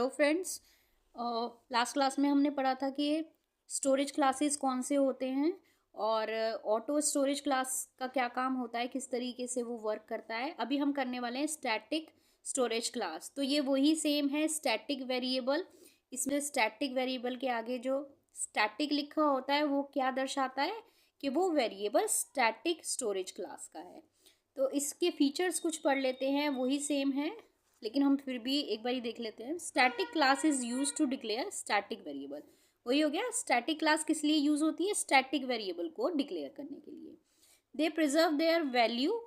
Hello friends, last class में हमने पढ़ा था कि स्टोरेज क्लासेस कौन से होते हैं और ऑटो स्टोरेज क्लास का क्या काम होता है, किस तरीके से वो वर्क करता है। अभी हम करने वाले हैं स्टैटिक स्टोरेज क्लास। तो ये वही सेम है, स्टैटिक वेरिएबल। इसमें स्टैटिक वेरिएबल के आगे जो स्टैटिक लिखा होता है वो क्या दर्शाता है कि वो वेरिएबल स्टैटिक स्टोरेज क्लास का है। तो इसके फीचर्स कुछ पढ़ लेते हैं, वही सेम है लेकिन हम फिर भी एक बार ही देख लेते हैं। Static class is use to declare static variable. वही हो गया, स्टैटिक क्लास किस लिए यूज होती है? स्टैटिक वेरिएबल को डिक्लेयर करने के लिए। They preserve their value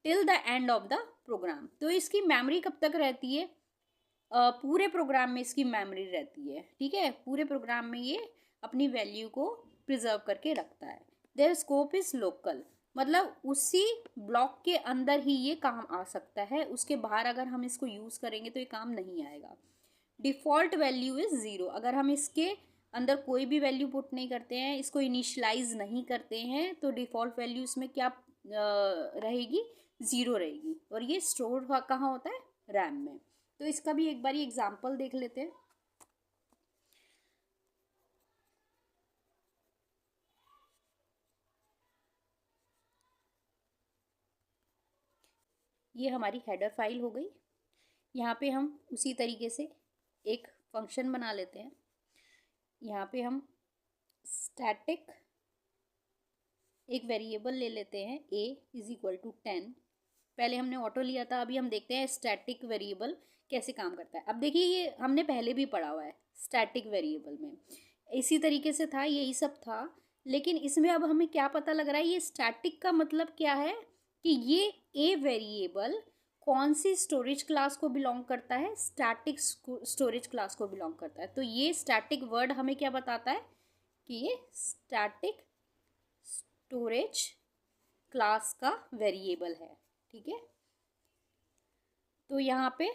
till the end of the program. तो इसकी मेमोरी कब तक रहती है? पूरे प्रोग्राम में इसकी मेमोरी रहती है। ठीक है, पूरे प्रोग्राम में ये अपनी वैल्यू को प्रिजर्व करके रखता है। देयर स्कोप इज लोकल, मतलब उसी ब्लॉक के अंदर ही ये काम आ सकता है, उसके बाहर अगर हम इसको यूज़ करेंगे तो ये काम नहीं आएगा। डिफ़ॉल्ट वैल्यू इज़ ज़ीरो, अगर हम इसके अंदर कोई भी वैल्यू पुट नहीं करते हैं, इसको इनिशलाइज नहीं करते हैं, तो डिफ़ॉल्ट वैल्यू इसमें क्या रहेगी? ज़ीरो रहेगी। और ये स्टोर कहाँ होता है? रैम में। तो इसका भी एक बार एग्जाम्पल देख लेते हैं। ये हमारी हेडर फाइल हो गई। यहाँ पे हम उसी तरीके से एक फंक्शन बना लेते हैं। यहाँ पे हम स्टैटिक एक वेरिएबल ले लेते हैं, a इज इक्वल टू 10। पहले हमने ऑटो लिया था, अभी हम देखते हैं स्टैटिक वेरिएबल कैसे काम करता है। अब देखिए, ये हमने पहले भी पढ़ा हुआ है स्टैटिक वेरिएबल में, इसी तरीके से था, यही सब था। लेकिन इसमें अब हमें क्या पता लग रहा है, ये स्टैटिक का मतलब क्या है कि ये ए वेरिएबल कौन सी स्टोरेज क्लास को बिलोंग करता है? स्टैटिक स्टोरेज क्लास को बिलोंग करता है। तो ये स्टैटिक वर्ड हमें क्या बताता है कि ये स्टैटिक स्टोरेज क्लास का वेरिएबल है। ठीक है, तो यहाँ पे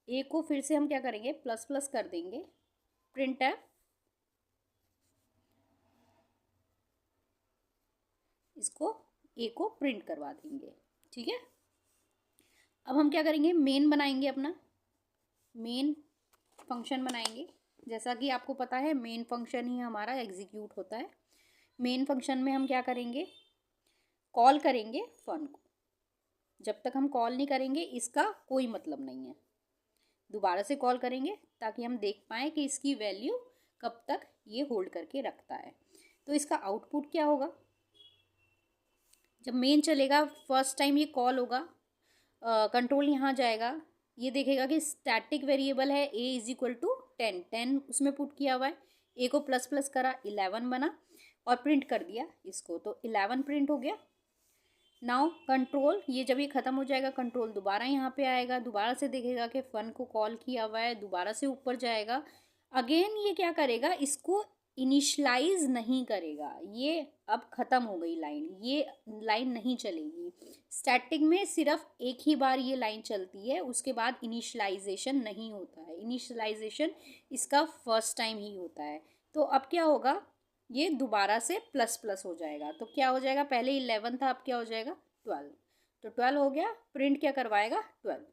ए को फिर से हम क्या करेंगे? प्लस प्लस कर देंगे, प्रिंट एफ, इसको ए को प्रिंट करवा देंगे। ठीक है, अब हम क्या करेंगे? मेन बनाएंगे, अपना मेन फंक्शन बनाएंगे। जैसा कि आपको पता है, मेन फंक्शन ही हमारा एग्जीक्यूट होता है। मेन फंक्शन में हम क्या करेंगे? कॉल करेंगे फन को। जब तक हम कॉल नहीं करेंगे इसका कोई मतलब नहीं है। दोबारा से कॉल करेंगे ताकि हम देख पाएँ कि इसकी वैल्यू कब तक ये होल्ड करके रखता है। तो इसका आउटपुट क्या होगा? जब मेन चलेगा, फर्स्ट टाइम ये कॉल होगा, कंट्रोल यहाँ जाएगा, ये देखेगा कि स्टैटिक वेरिएबल है a इज इक्वल टू 10 उसमें पुट किया हुआ है। a को प्लस प्लस करा, 11 बना और प्रिंट कर दिया इसको, तो 11 प्रिंट हो गया। नाउ कंट्रोल, ये जब ये ख़त्म हो जाएगा, कंट्रोल दोबारा यहाँ पे आएगा, दोबारा से देखेगा कि फ़न को कॉल किया हुआ है, दोबारा से ऊपर जाएगा। अगेन ये क्या करेगा? इसको इनिशलाइज नहीं करेगा। ये अब ख़त्म हो गई लाइन, ये लाइन नहीं चलेगी। स्टैटिक में सिर्फ एक ही बार ये लाइन चलती है, उसके बाद इनिशलाइजेशन नहीं होता है। इनिशलाइजेशन इसका फर्स्ट टाइम ही होता है। तो अब क्या होगा? ये दोबारा से प्लस प्लस हो जाएगा। तो क्या हो जाएगा? पहले 11 था, अब क्या हो जाएगा? 12। तो 12 हो गया, प्रिंट क्या करवाएगा? 12।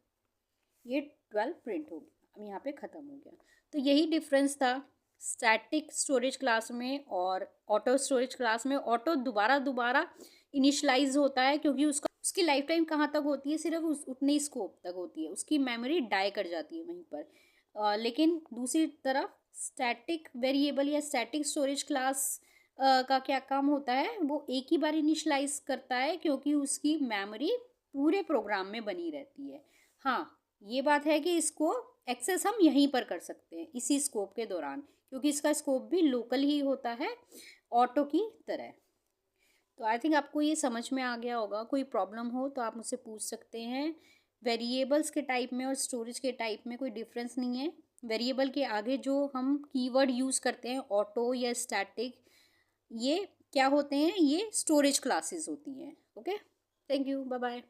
ये 12 प्रिंट हो गया, अब यहाँ पे ख़त्म हो गया। तो यही डिफरेंस था स्टैटिक स्टोरेज क्लास में और ऑटो स्टोरेज क्लास में। ऑटो दोबारा इनिशलाइज होता है क्योंकि उसकी लाइफ टाइम कहाँ तक होती है? सिर्फ उतनी स्कोप तक होती है, उसकी मेमोरी डाई कर जाती है वहीं पर। लेकिन दूसरी तरफ स्टैटिक वेरिएबल या स्टैटिक स्टोरेज क्लास का क्या काम होता है? वो एक ही बार इनिशलाइज करता है क्योंकि उसकी मेमोरी पूरे प्रोग्राम में बनी रहती है। हाँ, ये बात है कि इसको एक्सेस हम यहीं पर कर सकते हैं इसी स्कोप के दौरान, क्योंकि इसका स्कोप भी लोकल ही होता है ऑटो की तरह। तो आई थिंक आपको ये समझ में आ गया होगा। कोई प्रॉब्लम हो तो आप मुझसे पूछ सकते हैं। वेरिएबल्स के टाइप में और स्टोरेज के टाइप में कोई डिफरेंस नहीं है। वेरिएबल के आगे जो हम कीवर्ड यूज़ करते हैं, ऑटो या स्टैटिक, ये क्या होते हैं? ये स्टोरेज क्लासेस होती हैं। Okay, thank you, bye bye.